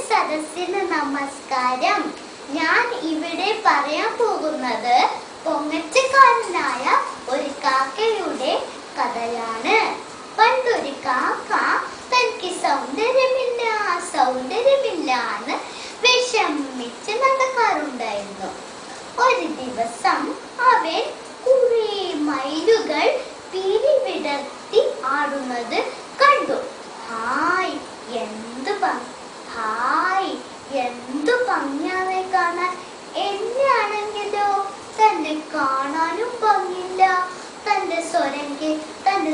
സദസ്സിന് നമസ്കാരം. ഞാൻ ഇവിടെ പറയാൻ പോകുന്നത് പൊങ്ങച്ചക്കാരനായ ഒരു കാക്കയുടെ കഥയാണ്. പണ്ടൊരു കാക്ക തനിക്ക് സൗന്ദര്യമില്ല എന്ന് വിഷമിച്ച് നടക്കാറുണ്ടായിരുന്നു. ഒരു ദിവസം അവൻ കുറെ മയിലുകൾ പീലി വിടർത്തി ആടുന്നത് കണ്ടു. ഹായ് എന്തു ഭംഗിയാണെ കാണാൻ. എന്നെയാണെങ്കിലോ തന്നെ കാണാനും ഭംഗിയില്ല, തന്റെ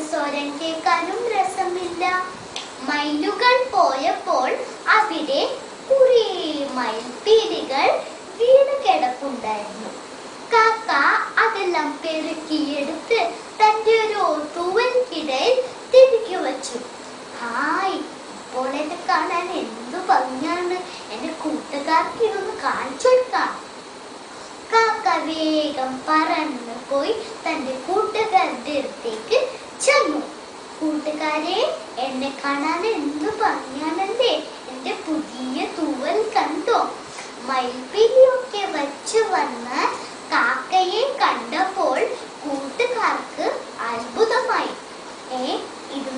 സ്വരം കേൾക്കാനും രസമില്ല. മയിലുകൾ പോയപ്പോൾ അവിടെ കുറെ മയിൽപ്പീലികൾ വീണ് കിടപ്പുണ്ടായിരുന്നു. കാക്ക അതെല്ലാം പെറുക്കിയെടുത്ത് തന്റെ ഒരു തൂവൽക്കിടയിൽ തിരികെ വച്ചു. ഹായ്, ഇപ്പോൾ എന്നെ കാണാൻ എന്തു ഭംഗിയാണ്, എന്റെ കൂട്ടുകാർക്ക് ഇതൊന്ന് കാണിച്ചു കൊടുക്കാം. കാക്ക വേഗം പറന്നു പോയി തന്റെ കൂട്ടുകാരുടെ അടുത്തേക്ക് ചെന്നു. കൂട്ടുകാരെ, എന്നെ കാണാൻ എന്തു ഭംഗിയാണല്ലേ, എന്റെ പുതിയ തൂവൽ കണ്ടോ? മയിൽപ്പീലിയൊക്കെ വച്ചു വന്ന കാക്കയെ കണ്ടപ്പോൾ കൂട്ടുകാർക്ക് അത്ഭുതമായി. ഇത്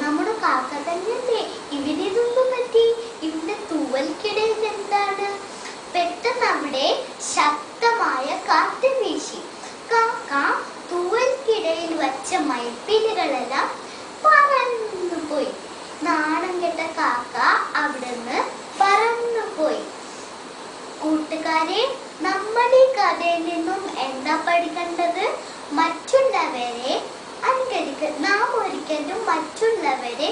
നമ്മുടെ കാക്ക തന്നെയല്ലേ, ഇവിടെ ഇതൊന്നും പറ്റി, ഇവിടെ തൂവൽക്കിടയിൽ എന്താണ്? പെട്ടെന്ന് അവിടെ ശക്തമായ കാറ്റ് വീശി. കാക്ക തൂവൽക്കിടയിൽ വച്ച മയിൽപ്പീലികളെല്ലാം പറന്നുപോയി. നാണം കെട്ട കാക്ക അവിടുന്ന് പറന്നുപോയി. കൂട്ടുകാരെ, നമ്മൾ ഈ കഥയിൽ നിന്നും എന്താ പഠിക്കേണ്ടത്? മറ്റുള്ളവരെ അനുകരിക്കുക. നാം ഒരിക്കലും മറ്റുള്ളവരെ